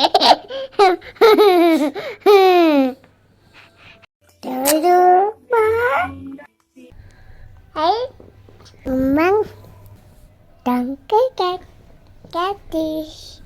Dulu, Mak. Hai, Memang danke gadis.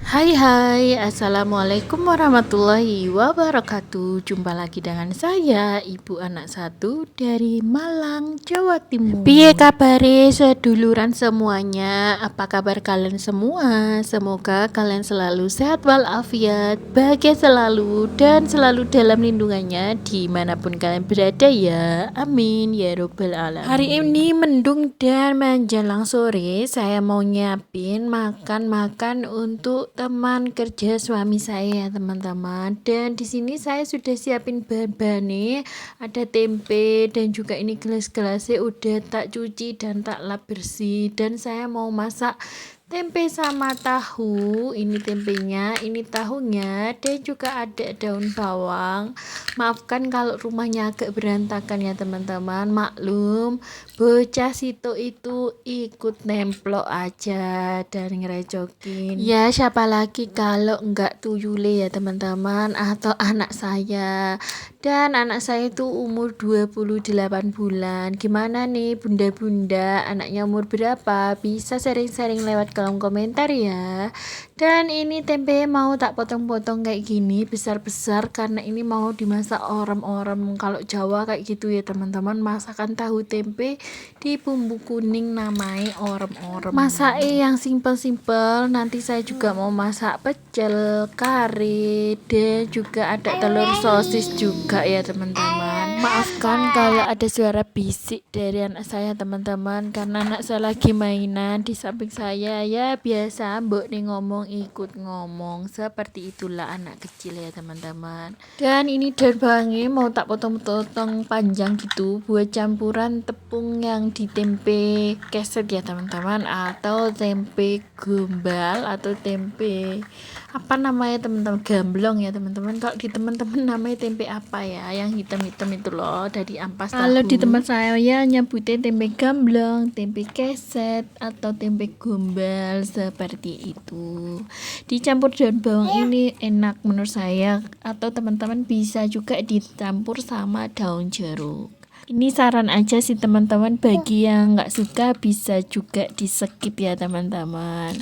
Hai hai, assalamualaikum warahmatullahi wabarakatuh. Jumpa lagi dengan saya, ibu anak satu dari Malang, Jawa Timur. Piye kabare seduluran semuanya? Apa kabar kalian semua? Semoga kalian selalu sehat walafiat, bahagia selalu, dan selalu dalam lindungannya dimanapun kalian berada ya. Amin ya robbal alamin. Hari ini mendung dan menjelang sore, saya mau nyiapin makan-makan untuk teman kerja suami saya ya teman-teman. Dan di sini saya sudah siapin bahan-bahannya, ada tempe dan juga ini gelas-gelasnya udah tak cuci dan tak lap bersih. Dan saya mau masak tempe sama tahu. Ini tempenya, ini tahunya, dan juga ada daun bawang. Maafkan kalau rumahnya agak berantakan ya teman-teman, maklum bocah situ itu ikut nemplok aja dan ngerecokin. Ya siapa lagi kalau enggak tuyule ya teman-teman, atau anak saya. Dan anak saya itu umur 28 bulan. Gimana nih bunda-bunda, anaknya umur berapa? Bisa sharing-sharing lewat kolom komentar ya. Dan ini tempe mau tak potong-potong kayak gini besar-besar karena ini mau dimasak orem-orem. Kalau Jawa kayak gitu ya teman-teman, masakan tahu tempe di bumbu kuning namanya orem-orem. Masaknya yang simpel-simpel. Nanti saya juga mau masak pecel, kari, dan juga ada telur sosis juga ya teman-teman. Maafkan kalau ada suara bisik dari anak saya teman-teman, karena anak saya lagi mainan di samping saya. Ya biasa mbok nih ngomong ikut ngomong, seperti itulah anak kecil ya teman-teman. Dan ini daun bawangnya mau tak potong-potong panjang gitu buat campuran tepung yang di tempe keset ya teman-teman, atau tempe gombal, atau tempe apa namanya teman-teman, gamblong ya teman-teman. Kalau di teman-teman namanya tempe apa ya, yang hitam-hitam itu loh, dari ampas tahu. Kalau di tempat saya ya nyebutnya tempe gamblong, tempe keset, atau tempe gombal, seperti itu. Dicampur daun bawang ini enak menurut saya, atau teman-teman bisa juga dicampur sama daun jeruk. Ini saran aja sih teman-teman, bagi yang nggak suka bisa juga di skip ya teman-teman.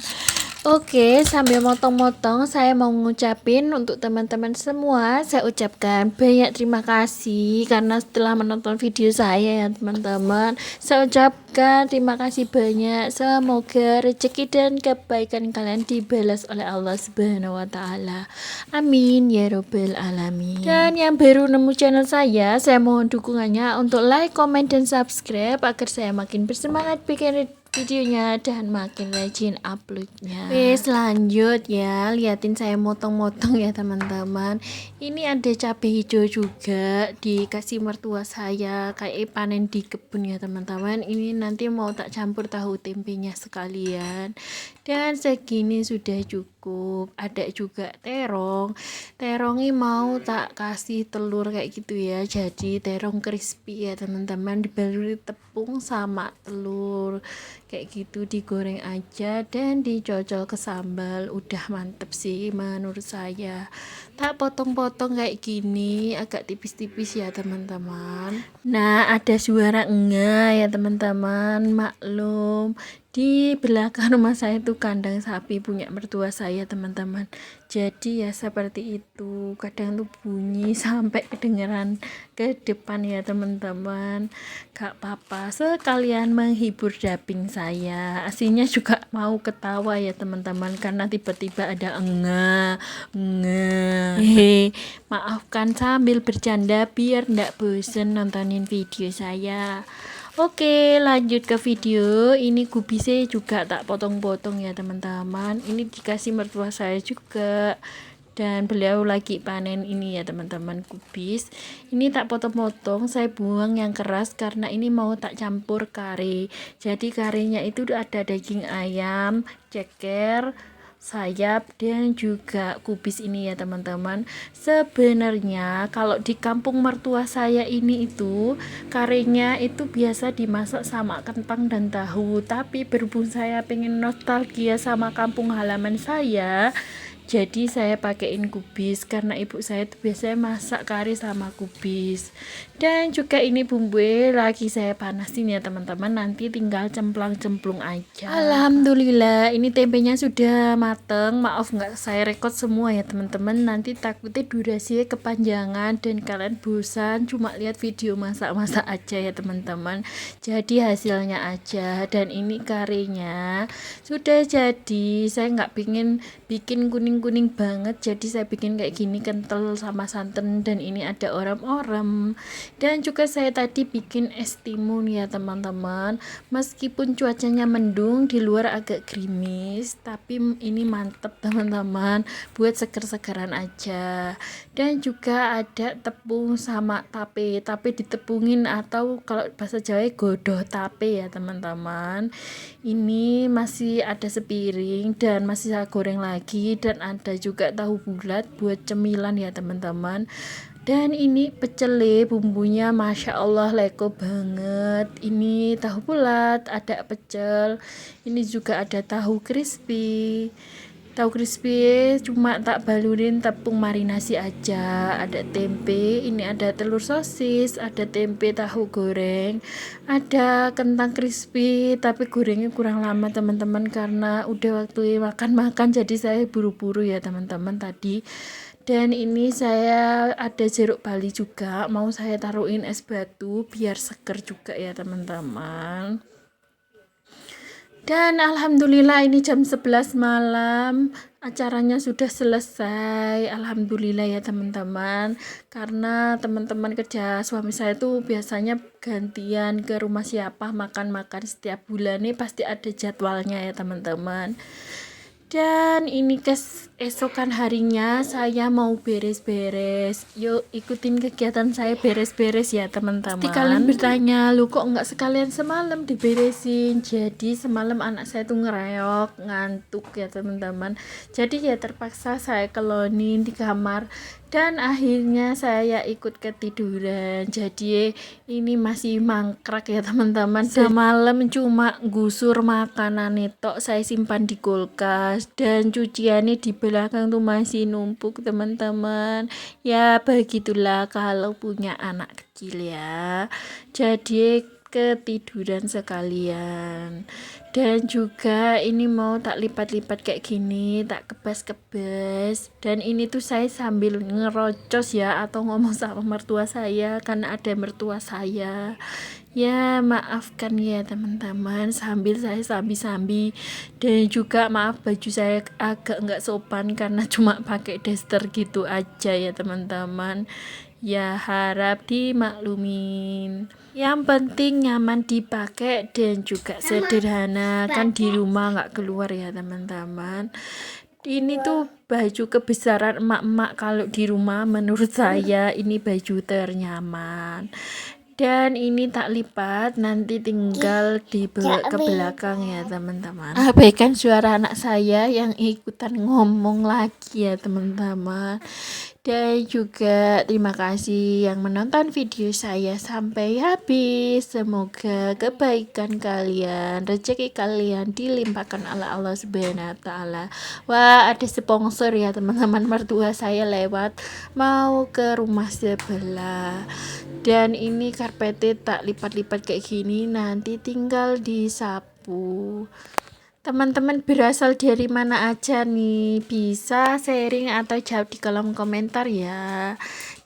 Oke, sambil motong-motong saya mau ngucapin untuk teman-teman semua, saya ucapkan banyak terima kasih karena setelah menonton video saya ya teman-teman. Saya ucapkan terima kasih banyak, semoga rezeki dan kebaikan kalian dibalas oleh Allah Subhanahu wa taala. Amin ya robbal alamin. Dan yang baru nemu channel saya mohon dukungannya untuk like, comment, dan subscribe agar saya makin bersemangat bikin videonya dan makin rajin uploadnya. Wes lanjut ya, liatin saya motong-motong ya teman-teman. Ini ada cabai hijau juga dikasih mertua saya, kayak panen di kebun ya teman-teman. Ini nanti mau tak campur tahu tempenya sekalian. Dan segini sudah cukup. Ada juga terong. Terongnya mau tak kasih telur kayak gitu ya, jadi terong crispy ya teman-teman, dibaluri tepung sama telur kayak gitu, digoreng aja dan dicocol ke sambal. Udah mantep sih menurut saya. Tak potong-potong kayak gini, agak tipis-tipis ya teman-teman. Nah ada suara enggak ya teman-teman, maklum di belakang rumah saya itu kandang sapi punya mertua saya teman-teman. Jadi ya seperti itu, kadang tuh bunyi sampai kedengeran ke depan ya teman-teman. Gak apa-apa, sekalian menghibur daping saya. Aslinya juga mau ketawa ya teman-teman, karena tiba-tiba ada hehe. Maafkan sambil bercanda biar ndak bosen nontonin video saya. Oke, lanjut ke video. Ini kubisnya juga tak potong-potong ya teman-teman. Ini dikasih mertua saya juga, dan beliau lagi panen ini ya teman-teman, kubis. Ini tak potong-potong, saya buang yang keras karena ini mau tak campur kari. Jadi karinya itu ada daging ayam, ceker, sayap, dan juga kubis ini ya teman-teman. Sebenarnya kalau di kampung mertua saya ini itu karinya itu biasa dimasak sama kentang dan tahu, tapi berhubung saya pengen nostalgia sama kampung halaman saya, jadi saya pakein kubis karena ibu saya tuh biasanya masak kari sama kubis. Dan juga ini bumbunya lagi saya panasin ya teman-teman, nanti tinggal cemplang-cemplung aja. Alhamdulillah ini tempenya sudah mateng. Maaf nggak saya rekod semua ya teman-teman, nanti takutnya durasinya kepanjangan dan kalian bosan cuma lihat video masak-masak aja ya teman-teman. Jadi hasilnya aja. Dan ini karinya sudah jadi, saya nggak pingin bikin kuning-kuning banget, jadi saya bikin kayak gini kental sama santan. Dan ini ada orem-orem. Dan juga saya tadi bikin es timun ya teman-teman, meskipun cuacanya mendung, di luar agak gerimis, tapi ini mantep teman-teman, buat seger-segeran aja. Dan juga ada tepung sama tape ditepungin, atau kalau bahasa Jawa godoh tape ya teman-teman. Ini masih ada sepiring dan masih saya goreng lagi, dan ada juga tahu bulat buat cemilan ya teman-teman. Dan ini pecele, bumbunya masya Allah leko banget. Ini tahu bulat, ada pecel, ini juga ada tahu crispy cuma tak balurin tepung marinasi aja. Ada tempe, ini ada telur sosis, ada tempe tahu goreng, ada kentang crispy, tapi gorengnya kurang lama teman-teman karena udah waktu makan jadi saya buru-buru ya teman-teman tadi. Dan ini saya ada jeruk bali juga, mau saya taruhin es batu biar seger juga ya teman-teman. Dan alhamdulillah ini jam 11 malam acaranya sudah selesai, alhamdulillah ya teman-teman. Karena teman-teman kerja suami saya tuh biasanya gantian ke rumah siapa makan-makan setiap bulan, nih pasti ada jadwalnya ya teman-teman. Dan ini keesokan harinya saya mau beres-beres. Yuk ikutin kegiatan saya beres-beres ya teman-teman. Pasti kalian bertanya, lu kok nggak sekalian semalam diberesin? Jadi semalam anak saya tuh ngereok, ngantuk ya teman-teman. Jadi ya terpaksa saya kelonin di kamar, dan akhirnya saya ikut ketiduran. Jadi ini masih mangkrak ya teman-teman. Semalam cuma gusur makanan itu saya simpan di kulkas, dan cuciannya di belakang tuh masih numpuk teman-teman. Ya begitulah kalau punya anak kecil ya, jadi ketiduran sekalian. Dan juga ini mau tak lipat-lipat kayak gini, tak kebas-kebas. Dan ini tuh saya sambil ngerocos ya, atau ngomong sama mertua saya karena ada mertua saya. Ya maafkan ya teman-teman, sambil saya sambi-sambi. Dan juga maaf baju saya agak nggak sopan karena cuma pakai daster gitu aja ya teman-teman. Ya harap dimaklumin. Yang penting nyaman dipakai dan juga sederhana, kan di rumah nggak keluar ya teman-teman. Ini tuh baju kebesaran emak-emak kalau di rumah, menurut saya ini baju ternyaman. Dan ini tak lipat, nanti tinggal ke belakang ya teman-teman. Abaikan suara anak saya yang ikutan ngomong lagi ya teman-teman. Dan juga terima kasih yang menonton video saya sampai habis. Semoga kebaikan kalian, rezeki kalian dilimpahkan oleh Allah Subhanahu wa taala. Wah, ada sponsor ya teman-teman, mertua saya lewat mau ke rumah sebelah. Dan ini karpetnya tak lipat-lipat kayak gini, nanti tinggal disapu. Teman-teman berasal dari mana aja nih, bisa sharing atau jawab di kolom komentar ya.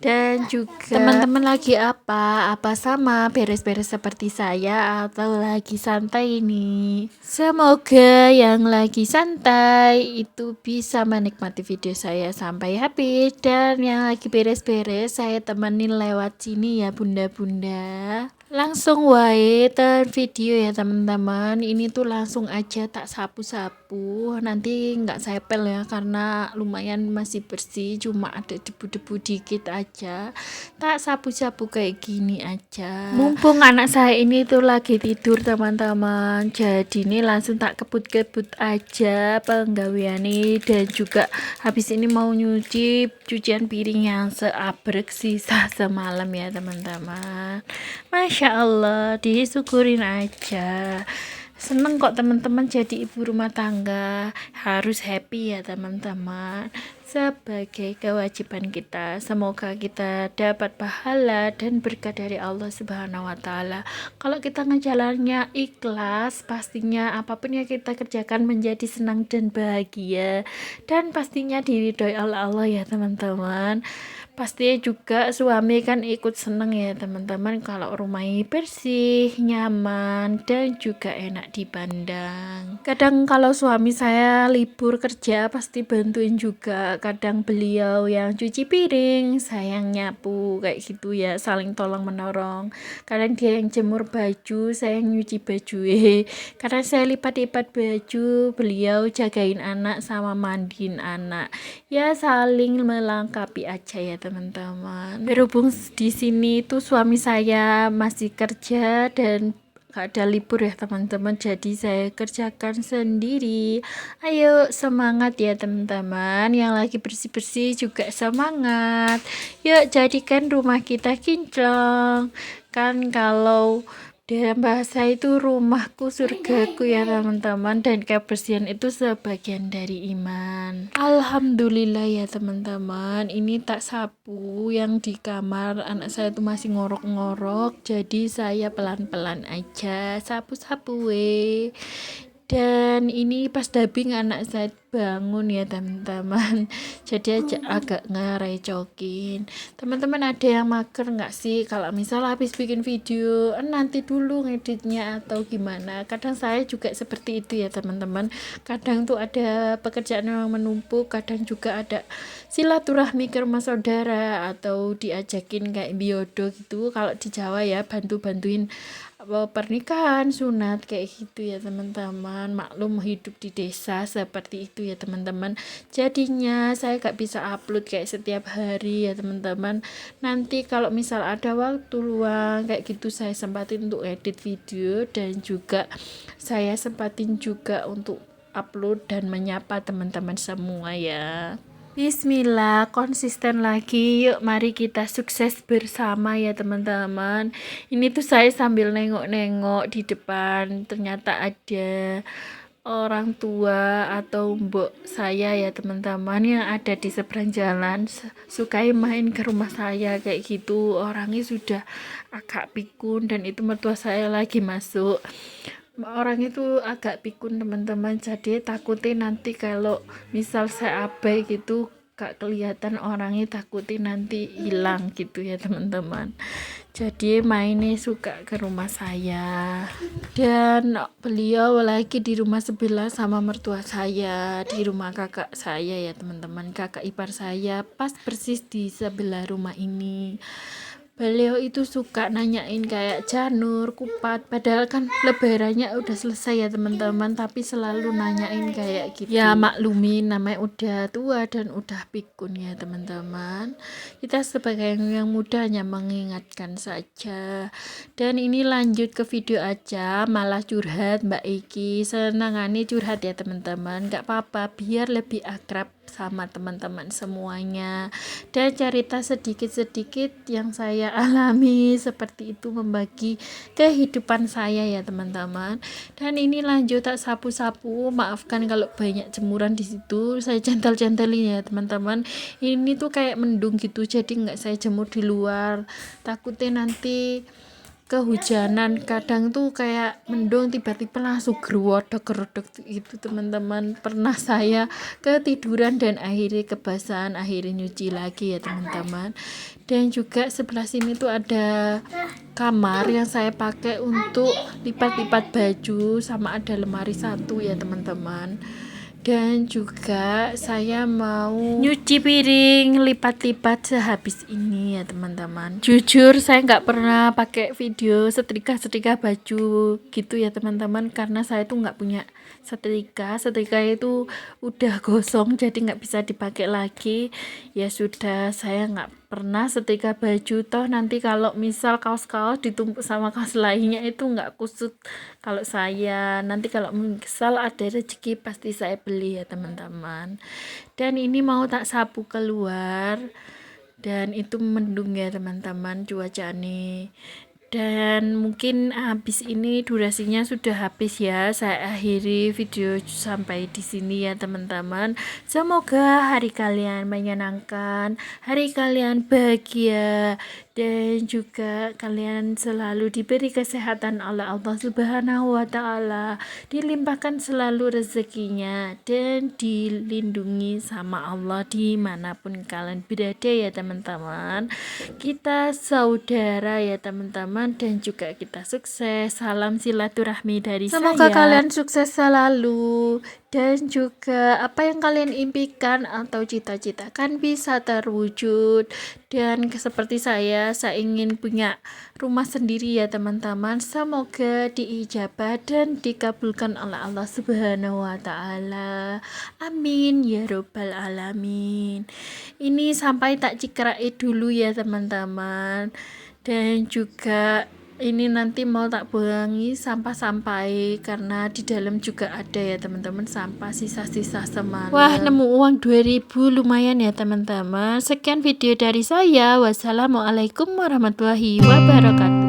Dan juga teman-teman lagi apa sama beres-beres seperti saya atau lagi santai ini? Semoga yang lagi santai itu bisa menikmati video saya sampai habis, dan yang lagi beres-beres saya temenin lewat sini ya bunda-bunda. Langsung wae ter video ya teman-teman, ini tuh langsung aja tak sapu-sapu, nanti nggak sepel ya karena lumayan masih bersih, cuma ada debu-debu dikit aja, tak sapu-sapu kayak gini aja. Mumpung anak saya ini tuh lagi tidur teman-teman, jadi ini langsung tak kebut-kebut aja penggaweane. Dan juga habis ini mau nyuci cucian piring yang seabrek sisa semalam ya teman-teman. Masya Allah, disyukurin aja. Seneng kok teman-teman jadi ibu rumah tangga, harus happy ya teman-teman. Sebagai kewajiban kita, semoga kita dapat pahala dan berkat dari Allah Subhanahu wa taala. Kalau kita ngejalannya ikhlas, pastinya apapun yang kita kerjakan menjadi senang dan bahagia, dan pastinya diridhoi oleh Allah ya teman-teman. Pastinya juga suami kan ikut seneng ya teman-teman kalau rumahnya bersih, nyaman, dan juga enak dipandang. Kadang kalau suami saya libur kerja pasti bantuin juga. Kadang beliau yang cuci piring, saya yang nyapu kayak gitu ya, saling tolong menolong. Kadang dia yang jemur baju, saya yang nyuci baju. Kadang saya lipat-lipat baju, beliau jagain anak sama mandiin anak. Ya saling melengkapi aja ya teman-teman. Berhubung di sini tuh suami saya masih kerja dan gak ada libur ya teman-teman, jadi saya kerjakan sendiri. Ayo semangat ya teman-teman, yang lagi bersih-bersih juga semangat. Yuk jadikan rumah kita kinclong. Kan kalau dalam bahasa itu rumahku surgaku ya teman-teman, dan kebersihan itu sebagian dari iman. Alhamdulillah ya teman-teman, ini tak sapu yang di kamar anak saya itu masih ngorok-ngorok, jadi saya pelan-pelan aja sapu-sapu dan ini pas dubbing anak saya bangun ya teman-teman, jadi aja agak ngerecokin. Teman-teman ada yang mager nggak sih kalau misal habis bikin video nanti dulu ngeditnya atau gimana? Kadang saya juga seperti itu ya teman-teman, kadang tuh ada pekerjaan yang menumpuk, kadang juga ada silaturahmi ke rumah saudara atau diajakin kayak biodo gitu kalau di Jawa ya, bantu-bantuin pernikahan, sunat kayak gitu ya teman-teman. Maklum hidup di desa seperti itu ya teman-teman, jadinya saya gak bisa upload kayak setiap hari ya teman-teman. Nanti kalau misal ada waktu luang kayak gitu saya sempatin untuk edit video, dan juga saya sempatin juga untuk upload dan menyapa teman-teman semua ya. Bismillah, konsisten lagi. Yuk mari kita sukses bersama ya teman-teman. Ini tuh saya sambil nengok-nengok di depan, ternyata ada orang tua atau mbok saya ya teman-teman yang ada di seberang jalan, sukai main ke rumah saya kayak gitu. Orangnya sudah agak pikun dan itu mertua saya lagi masuk. Orang itu agak pikun teman-teman, jadi takutnya nanti kalau misal saya abai gitu gak kelihatan orangnya, takutnya nanti hilang gitu ya teman-teman. Jadi mainnya suka ke rumah saya, dan beliau lagi di rumah sebelah sama mertua saya, di rumah kakak saya ya teman-teman, kakak ipar saya pas persis di sebelah rumah ini. Beliau itu suka nanyain kayak janur, kupat, padahal kan lebarannya udah selesai ya teman-teman, tapi selalu nanyain kayak gitu. Ya maklumin namanya udah tua dan udah pikun ya teman-teman. Kita sebagai yang muda hanya mengingatkan saja. Dan ini lanjut ke video aja, malah curhat Mbak Iki. Senangane curhat ya teman-teman, gak apa-apa biar lebih akrab sama teman-teman semuanya, dan cerita sedikit-sedikit yang saya alami seperti itu, membagi kehidupan saya ya teman-teman. Dan ini lanjut tak sapu-sapu, maafkan kalau banyak jemuran di situ, saya centel-centelin ya teman-teman. Ini tuh kayak mendung gitu, jadi nggak saya jemur di luar, takutnya nanti kehujanan. Kadang tuh kayak mendung tiba-tiba langsung gerwodok-gerwodok itu teman-teman. Pernah saya ketiduran dan akhirnya kebasahan, akhirnya nyuci lagi ya teman-teman. Dan juga sebelah sini tuh ada kamar yang saya pakai untuk lipat-lipat baju, sama ada lemari satu ya teman-teman. Dan juga saya mau nyuci piring lipat-lipat sehabis ini ya teman-teman. Jujur saya nggak pernah pakai video setrika baju gitu ya teman-teman, karena saya tuh nggak punya setrika itu udah gosong jadi nggak bisa dipakai lagi. Ya sudah, saya nggak pernah setrika baju, toh nanti kalau misal kaos-kaos ditumpuk sama kaos lainnya itu nggak kusut. Kalau saya nanti kalau misal ada rezeki pasti saya beli ya teman-teman. Dan ini mau tak sapu keluar, dan itu mendung ya teman-teman cuaca nih. Dan mungkin habis ini durasinya sudah habis ya. Saya akhiri video sampai di sini ya teman-teman. Semoga hari kalian menyenangkan, hari kalian bahagia, dan juga kalian selalu diberi kesehatan oleh Allah Subhanahu wa Ta'ala, dilimpahkan selalu rezekinya, dan dilindungi sama Allah dimanapun kalian berada ya teman-teman. Kita saudara ya teman-teman, dan juga kita sukses. Salam silaturahmi dari Semoga saya. kalian sukses selalu, dan juga apa yang kalian impikan atau cita-citakan bisa terwujud. Dan seperti saya ingin punya rumah sendiri ya teman-teman. Semoga diijabah dan dikabulkan oleh Allah Subhanahu wa Ta'ala. Amin ya robbal alamin. Ini sampai tak cikrai dulu ya teman-teman. Dan juga ini nanti mau tak buangi sampah-sampah, karena di dalam juga ada ya teman-teman sampah sisa-sisa semalam. Wah, nemu uang 2000, lumayan ya teman-teman. Sekian video dari saya. Wassalamualaikum warahmatullahi wabarakatuh.